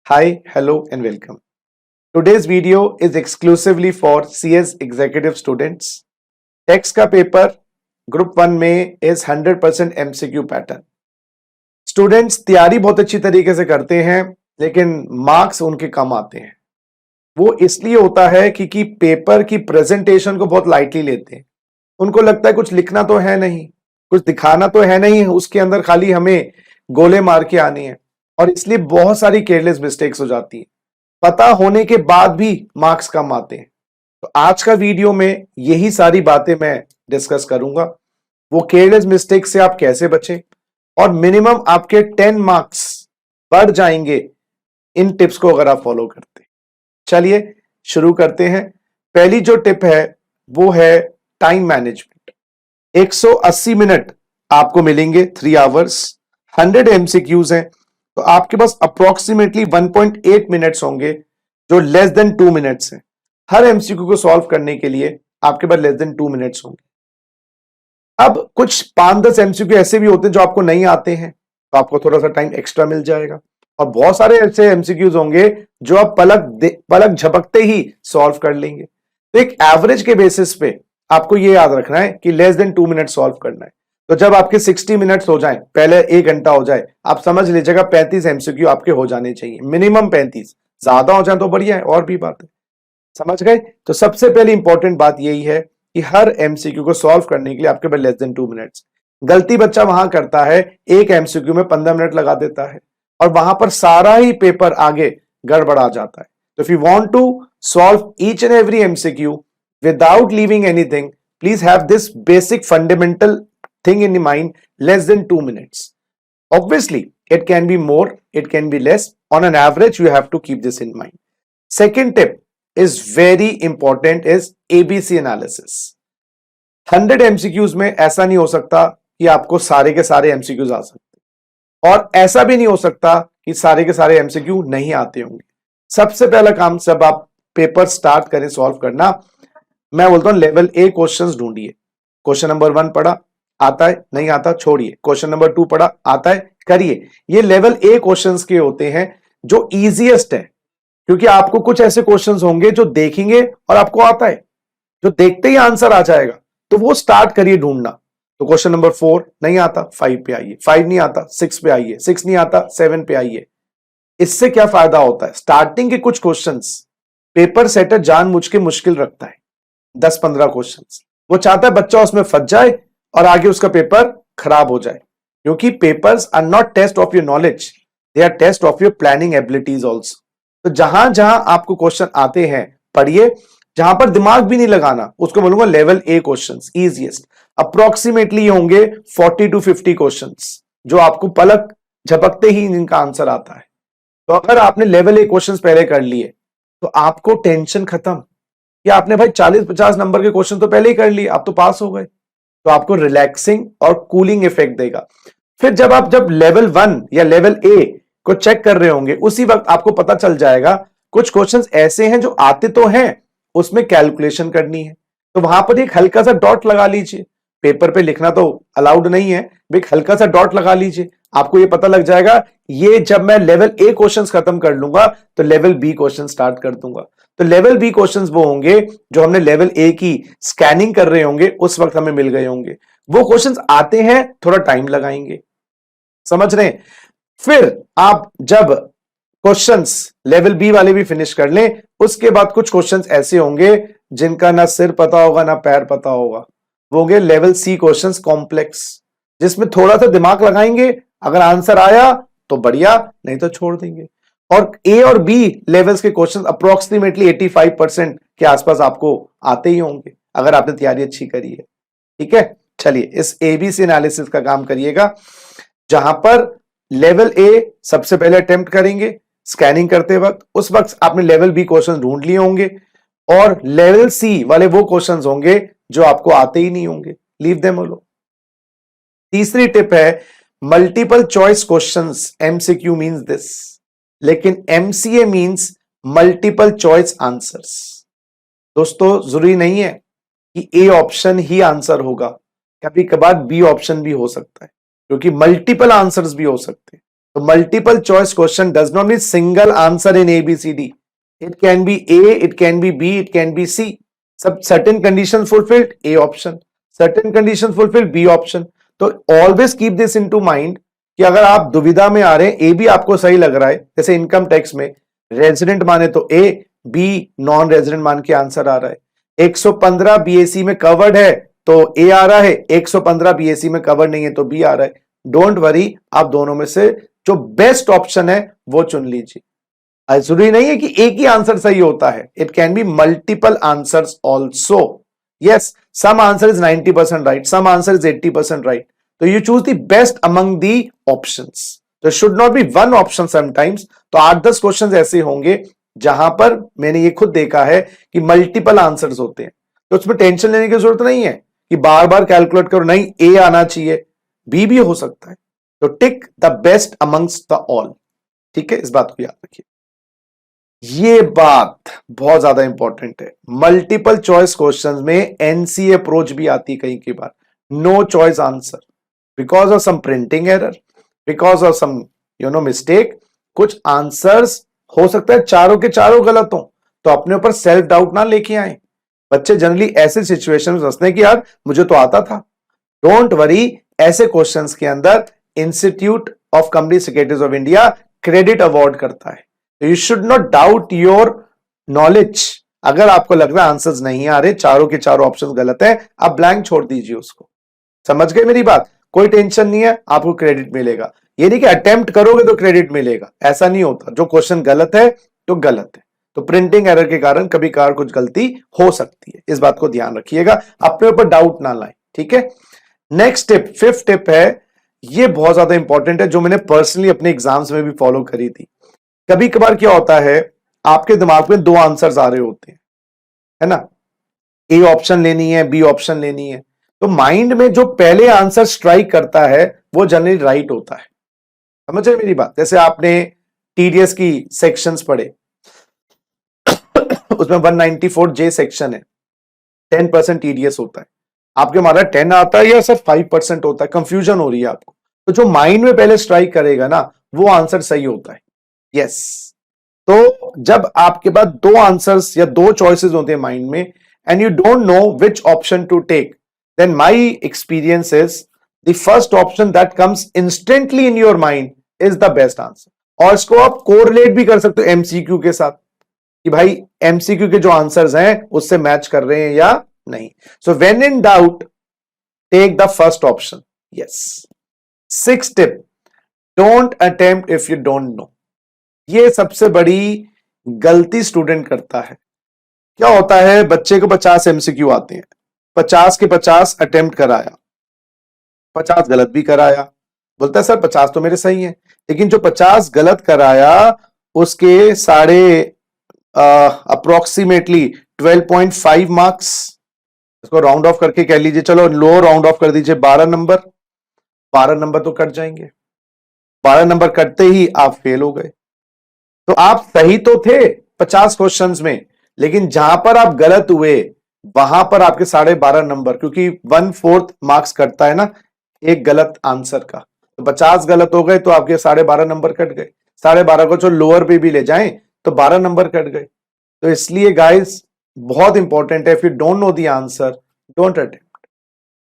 Hi, hello, and welcome. Today's video is exclusively for CS executive students. Text का paper group 1 में is 100% MCQ pattern. Students तैयारी बहुत अच्छी तरीके से करते हैं लेकिन मार्क्स उनके कम आते हैं. वो इसलिए होता है क्योंकि पेपर की प्रेजेंटेशन को बहुत लाइटली लेते हैं. उनको लगता है कुछ लिखना तो है नहीं, कुछ दिखाना तो है नहीं, उसके अंदर खाली हमें गोले मार के आनी है, और इसलिए बहुत सारी केयरलेस मिस्टेक्स हो जाती है. पता होने के बाद भी मार्क्स कम आते हैं. तो आज का वीडियो में यही सारी बातें मैं डिस्कस करूंगा. वो केयरलेस मिस्टेक से आप कैसे बचें और मिनिमम आपके 10 मार्क्स बढ़ जाएंगे इन टिप्स को अगर आप फॉलो करते हैं. चलिए शुरू करते हैं. पहली जो टिप है वो है टाइम मैनेजमेंट. 180 मिनट आपको मिलेंगे, 3 आवर्स, 100 एमसीक्यूज हैं, तो आपके पास अप्रोक्सीमेटली 1.8 मिनट्स होंगे जो लेस देन 2 मिनट्स हैं. हर एमसीक्यू को सॉल्व करने के लिए आपके पास लेस देन 2 मिनट्स होंगे. अब कुछ 5-10 एमसीक्यू ऐसे भी होते हैं जो आपको नहीं आते हैं, तो आपको थोड़ा सा टाइम एक्स्ट्रा मिल जाएगा. और बहुत सारे ऐसे एमसीक्यूज होंगे जो आप पलक झपकते ही सॉल्व कर लेंगे. तो एक एवरेज के बेसिस पे आपको ये याद रखना है कि लेस देन 2 मिनट सॉल्व करना है. तो जब आपके 60 मिनट्स हो जाएं, पहले 1 घंटा हो जाए, आप समझ लीजिएगा 35 एमसीक्यू आपके हो जाने चाहिए, मिनिमम 35. ज्यादा हो जाए तो बढ़िया है, और भी बात है. समझ गए? तो सबसे पहले इंपॉर्टेंट बात यही है कि हर एमसीक्यू को सॉल्व करने के लिए आपके पास लेस देन 2 मिनट्स. गलती बच्चा वहां करता है, एक एमसीक्यू में 15 मिनट लगा देता है और वहां पर सारा ही पेपर आगे गड़बड़ा जाता है. तो if you want to solve each and every MCQ without leaving anything, please have this basic fundamental thing in mind: less than 2 minutes. Obviously it can be more, it can be less. On an average you have to keep this in mind. Second tip is very important, is ABC analysis. 100 MCQs में ऐसा नहीं हो सकता कि आपको सारे के सारे MCQs आ सकते, और ऐसा भी नहीं हो सकता कि सारे के सारे MCQ नहीं आते होंगे. सबसे पहला काम जब आप पेपर स्टार्ट करें सॉल्व करना, मैं बोलता हूं लेवल ए क्वेश्चंस ढूंढिए. क्वेश्चन नंबर 1 पढ़ा, आता है नहीं आता छोड़िए. क्वेश्चन नंबर 2 पढ़ा, आता है करिए. ये लेवल ए क्वेश्चंस के होते हैं जो इजीएस्ट है, क्योंकि आपको कुछ ऐसे क्वेश्चंस होंगे जो देखेंगे और आपको आता है, जो देखते ही आंसर आ जाएगा, तो वो स्टार्ट करिए ढूंढना. तो क्वेश्चन नंबर 4 नहीं आता, 5 पे आइए. 5 नहीं आता, 6 पे आइए. 6 नहीं आता, 7 पे आइए. इससे क्या फायदा होता है? स्टार्टिंग के कुछ क्वेश्चंस पेपर सेटर जानबूझ के मुश्किल रखता है, 10-15 क्वेश्चंस. वो चाहता है बच्चा उसमें फंस जाए और आगे उसका पेपर खराब हो जाए, क्योंकि papers are not test of your knowledge, they are test of your planning abilities also. तो जहां जहां आपको क्वेश्चन आते हैं पढ़िए, जहां पर दिमाग भी नहीं लगाना उसको बोलूंगा level A questions, easiest. Approximately होंगे 40 to 50 क्वेश्चंस जो आपको पलक झपकते ही इनका आंसर आता है. तो अगर आपने लेवल ए क्वेश्चंस पहले कर लिए तो आपको टेंशन खत्म. या आपने भाई 40-50 नंबर के क्वेश्चन तो पहले ही कर लिए, आप तो पास हो गए. तो आपको रिलैक्सिंग और कूलिंग इफेक्ट देगा. फिर जब लेवल 1 या लेवल ए को चेक कर रहे होंगे, उसी वक्त आपको पता चल जाएगा कुछ क्वेश्चंस ऐसे हैं जो आते तो हैं, उसमें कैलकुलेशन करनी है, तो वहां पर एक हल्का सा डॉट लगा लीजिए. पेपर पे लिखना तो अलाउड नहीं है, एक हल्का सा डॉट लगा लीजिए. आपको ये पता लग जाएगा ये जब मैं लेवल ए क्वेश्चंस खत्म कर लूंगा तो लेवल बी क्वेश्चन स्टार्ट कर दूंगा. तो लेवल बी क्वेश्चंस वो होंगे जो हमने लेवल ए की स्कैनिंग कर रहे होंगे उस वक्त हमें मिल गए होंगे. वो क्वेश्चंस आते हैं, थोड़ा टाइम लगाएंगे. समझ रहे हैं? फिर आप जब क्वेश्चंस लेवल बी वाले भी फिनिश कर लें, उसके बाद कुछ क्वेश्चंस ऐसे होंगे जिनका ना सिर पता होगा ना पैर पता होगा. वो होंगे लेवल सी क्वेश्चंस, कॉम्प्लेक्स, जिसमें थोड़ा सा दिमाग लगाएंगे. अगर आंसर आया तो बढ़िया, नहीं तो छोड़ देंगे. और ए और बी लेवल्स के क्वेश्चंस अप्रोक्सीमेटली 85% के आसपास आपको आते ही होंगे अगर आपने तैयारी अच्छी करी है. ठीक है, चलिए इस एबीसी एनालिसिस का काम करिएगा, जहां पर लेवल ए सबसे पहले अटेम्प्ट करेंगे स्कैनिंग करते वक्त. उस वक्त आपने लेवल बी क्वेश्चन ढूंढ लिए होंगे, और लेवल सी वाले वो क्वेश्चन होंगे जो आपको आते ही नहीं होंगे. Leave them alone. तीसरी टिप है multiple choice questions. MCQ means this, लेकिन MCA means multiple choice answers. दोस्तों जरूरी नहीं है कि ए ऑप्शन ही आंसर होगा, कभी कभार बी ऑप्शन भी हो सकता है, क्योंकि मल्टीपल आंसर्स भी हो सकते हैं. तो multiple choice question does not mean single answer in ABCD. It can be A, it can be B, it can be C. सब certain condition fulfilled, A option. Certain condition fulfilled, B option. तो always keep this into mind कि अगर आप दुविधा में आ रहे हैं, A भी आपको सही लग रहा है, जैसे इनकम टैक्स में रेजिडेंट माने तो A, B नॉन रेजिडेंट मान के आंसर आ रहा है. 115 BAC में कवर्ड है तो A आ रहा है, 115 BAC में कवर्ड नहीं है तो B आ रहा है. डोंट वरी, आप दोनों में से जो बेस्ट ऑप्शन है वो चुन लीजिए. जरूरी नहीं है कि एक ही आंसर सही होता है. It can be multiple answers also. Yes, some answer is 90% right, some answer is 80% right. तो you choose the best among the options. तो should not be one option sometimes. तो 8-10 क्वेश्चन ऐसे होंगे जहां पर मैंने ये खुद देखा है कि मल्टीपल आंसर्स होते हैं. तो उसमें टेंशन लेने की जरूरत नहीं है कि बार बार कैलकुलेट करो. नहीं, ए आना चाहिए, बी भी हो सकता है. तो tick the best amongst the all. ठीक है, इस बात को याद रखिए. ये बात बहुत ज्यादा इंपॉर्टेंट है. मल्टीपल चॉइस क्वेश्चंस में एनसी अप्रोच भी आती है कहीं के बाद. No choice answer because of some printing error, because of some mistake. कुछ आंसर्स हो सकता है चारों के चारों गलत हो, तो अपने ऊपर सेल्फ डाउट ना लेके आए. बच्चे जनरली ऐसे सिचुएशन में फंसते हैं कि यार मुझे तो आता था. डोंट वरी, ऐसे क्वेश्चंस के अंदर institute of company secretaries of India credit award करता है. You should not doubt your knowledge. अगर आपको लग रहा है आंसर्स नहीं आ रहे, चारों के चारों ऑप्शंस गलत है, आप ब्लैंक छोड़ दीजिए उसको. समझ गए मेरी बात? कोई टेंशन नहीं है, आपको क्रेडिट मिलेगा. ये नहीं कि अटेम्प्ट करोगे तो क्रेडिट मिलेगा, ऐसा नहीं होता. जो क्वेश्चन गलत है तो गलत है. तो प्रिंटिंग एरर के कारण कभी कभार कुछ गलती हो सकती है. इस बात को ध्यान रखिएगा, अपने ऊपर डाउट ना लाएं. ठीक है. नेक्स्ट टिप, 5th टिप है. ये बहुत ज्यादा इंपॉर्टेंट है, जो मैंने पर्सनली अपने एग्जाम्स में भी फॉलो करी थी. कभी कभार क्या होता है, आपके दिमाग में 2 आंसर्स आ रहे होते हैं, है ना. ए ऑप्शन लेनी है, बी ऑप्शन लेनी है. तो माइंड में जो पहले आंसर स्ट्राइक करता है वो जनरली राइट होता है. समझ रहे मेरी बात? जैसे आपने टीडीएस की सेक्शंस पढ़े, उसमें 194J सेक्शन है, 10% टीडीएस होता है. आपके हमारा 10 आता है या सिर्फ 5% होता है, कंफ्यूजन हो रही है आपको. तो जो माइंड में पहले स्ट्राइक करेगा ना, वो आंसर सही होता है. यस. तो जब आपके पास 2 आंसर्स या 2 चॉइसेस होते हैं माइंड में, and you don't know which option to take, then my experience is the first option that comes instantly in your mind is the best answer. और इसको आप कोरिलेट भी कर सकते हो एमसीक्यू के साथ कि भाई एमसीक्यू के जो आंसर्स हैं उससे मैच कर रहे हैं या नहीं. So when in doubt take the first option. Yes. 6th tip, don't attempt if you don't know. ये सबसे बड़ी गलती स्टूडेंट करता है. क्या होता है, बच्चे को 50 एमसीक्यू आते हैं, 50 के 50 अटेम्प्ट कराया, 50 गलत भी कराया. बोलता है सर 50 तो मेरे सही हैं, लेकिन जो 50 गलत कराया उसके साढ़े अप्रोक्सीमेटली 12.5 मार्क्स. इसको राउंड ऑफ करके कह लीजिए, चलो लो राउंड ऑफ कर दीजिए, 12 नंबर. 12 नंबर तो कट जाएंगे. 12 नंबर कटते ही आप फेल हो गए. तो आप सही तो थे 50 क्वेश्चंस में, लेकिन जहां पर आप गलत हुए वहां पर आपके 12.5 नंबर, क्योंकि 1/4 मार्क्स कटता है ना एक गलत आंसर का. तो 50 गलत हो गए तो आपके 12.5 नंबर कट गए. 12.5 को जो लोअर पे भी ले जाएं तो 12 नंबर कट गए. तो इसलिए गाइस बहुत इंपॉर्टेंट है, if you don't know the answer don't attempt.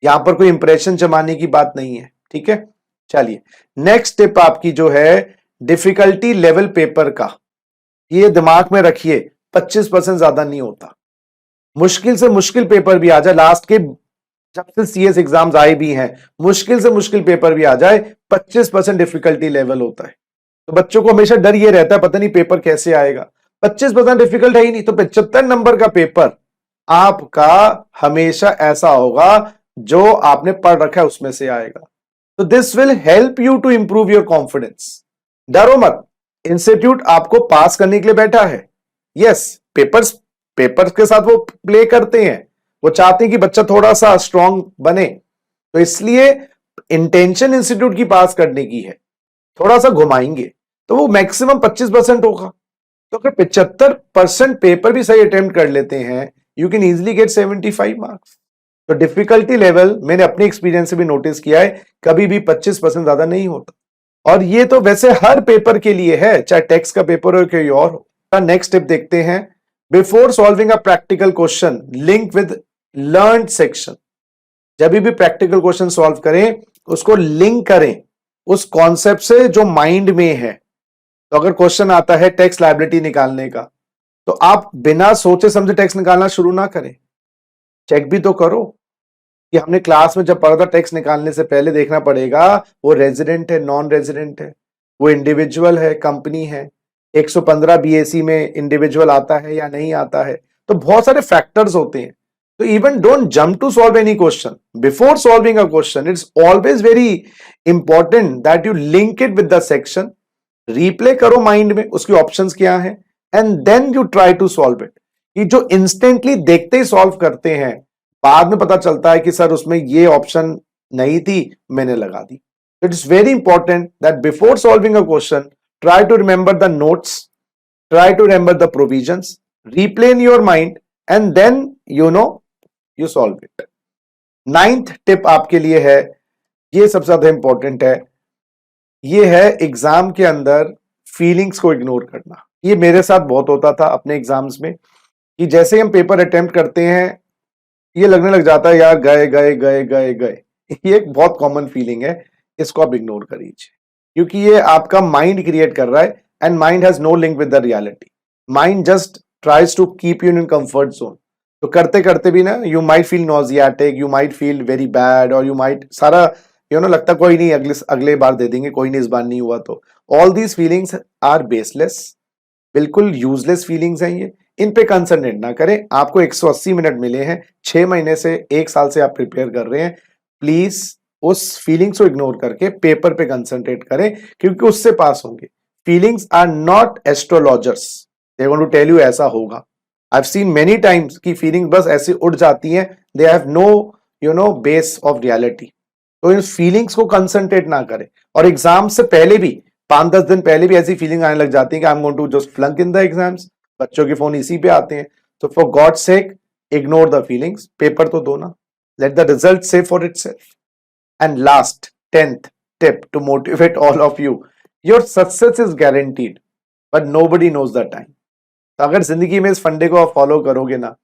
यहां पर कोई इंप्रेशन जमाने की बात नहीं है. ठीक है. चलिए, नेक्स्ट टिप आपकी जो है डिफिकल्टी लेवल पेपर का. ये दिमाग में रखिए, 25% ज्यादा नहीं होता. मुश्किल से मुश्किल पेपर भी आ जाए, लास्ट के जब से सीएस एग्जाम्स आए भी हैं, मुश्किल से मुश्किल पेपर भी आ जाए, 25% डिफिकल्टी लेवल होता है. तो बच्चों को हमेशा डर ये रहता है पता नहीं पेपर कैसे आएगा. 25% डिफिकल्ट है ही नहीं, तो 75 नंबर का पेपर आपका हमेशा ऐसा होगा जो आपने पढ़ रखा है उसमें से आएगा. तो this will help you to improve your confidence. डरो मत, इंस्टीट्यूट आपको पास करने के लिए बैठा है. यस, पेपर्स के साथ वो प्ले करते हैं, वो चाहते हैं कि बच्चा थोड़ा सा स्ट्रांग बने. तो इसलिए इंटेंशन इंस्टीट्यूट की पास करने की है. थोड़ा सा घुमाएंगे तो वो मैक्सिमम 25% होगा. तो अगर 75% पेपर भी सही अटेम्प्ट कर लेते हैं, you can easily get 75 marks. तो डिफिकल्टी लेवल मैंने अपने एक्सपीरियंस से भी नोटिस किया है, कभी भी 25% ज्यादा नहीं होता. और ये तो वैसे हर पेपर के लिए है, चाहे टेक्स्ट का पेपर हो कोई और हो। नेक्स्ट टिप देखते हैं, before solving a practical question link with learned section. जब भी प्रैक्टिकल क्वेश्चन सॉल्व करें उसको लिंक करें उस कॉन्सेप्ट से जो माइंड में है। तो अगर क्वेश्चन आता है टैक्स लायबिलिटी निकालने का, तो आप बिना सोचे समझे टैक्स निकालना शुरू ना करें, चेक भी तो करो कि हमने क्लास में जब पढ़ा था टैक्स निकालने से पहले देखना पड़ेगा वो रेजिडेंट है, नॉन रेजिडेंट है, वो इंडिविजुअल है, कंपनी है, 115 बीएसी में इंडिविजुअल आता है या नहीं आता है। तो बहुत सारे फैक्टर्स होते हैं। तो even don't jump to solve any question. Before solving a question it's always very important that you link it with the section, replay करो माइंड में उसकी ऑप्शंस क्या हैं, and then you try to solve it. कि जो instantly देखते ही solve करते हैं, बाद में पता चलता है कि सर उसमें ये ऑप्शन नहीं थी, मैंने लगा दी। It is very important that before solving a question try to remember the notes, try to remember the provisions, replay in your mind, and then you solve it. 9th tip आपके लिए है, ये सबसे ज्यादा इंपॉर्टेंट है, ये है exam के अंदर फीलिंग्स को इग्नोर करना। ये मेरे साथ बहुत होता था अपने एग्जाम्स में कि जैसे ही हम पेपर अटेम्प्ट करते हैं ये लगने लग जाता है यार गए गए गए गए गए। ये एक बहुत कॉमन फीलिंग है, इसको आप इग्नोर कर लीजिए क्योंकि ये आपका माइंड क्रिएट कर रहा है and mind has no link with the reality. Mind just tries to keep you in comfort zone. तो करते करते भी ना you might feel nauseatic, you might feel very bad, और यू माइट सारा लगता कोई नहीं, अगले बार दे देंगे, कोई नहीं इस बार नहीं हुआ तो। All these feelings are baseless, बिल्कुल यूजलेस फीलिंग्स हैं ये, इन पे कंसंट्रेट ना करें। आपको 180 मिनट मिले हैं, 6 महीने से 1 साल से आप प्रिपेयर कर रहे हैं, प्लीज उस फीलिंग्स को इग्नोर करके पेपर पे कंसंट्रेट करें क्योंकि उससे पास होंगे। Feelings are not astrologers, they want to tell you ऐसा होगा। I have seen many times की फीलिंग्स बस ऐसे उड़ जाती हैं, they have no base of reality. तो इन फीलिंग्स को कंसंट्रेट ना करें। और एग्जाम से पहले भी 5-10 दिन पहले भी ऐसी फीलिंग आने लग जाती है कि I am going to just flunk in the exams. बच्चों के फोन इसी पे आते हैं। तो for God sake ignore the feelings, paper तो दो ना, लेट द रिजल्ट से for itself. And last 10th tip to motivate all of you, your success is guaranteed but nobody knows the time। तो अगर जिंदगी में इस फंडे को आप फॉलो करोगे ना,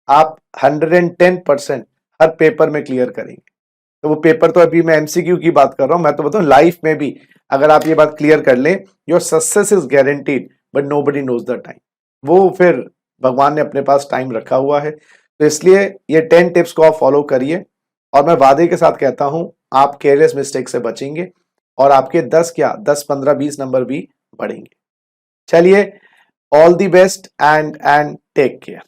आप 110% हर पेपर में क्लियर करेंगे। तो वो पेपर तो अभी मैं एमसीक्यू की बात कर रहा हूं, मैं तो बताऊं लाइफ में भी अगर आप ये बात क्लियर कर लें, your success is guaranteed but nobody knows the time. वो फिर भगवान ने अपने पास टाइम रखा हुआ है। तो इसलिए ये 10 टिप्स को आप फॉलो करिए और मैं वादे के साथ कहता हूं आप केयरलेस मिस्टेक से बचेंगे और आपके 10 15 20 नंबर भी बढ़ेंगे। चलिए, all the best and take care.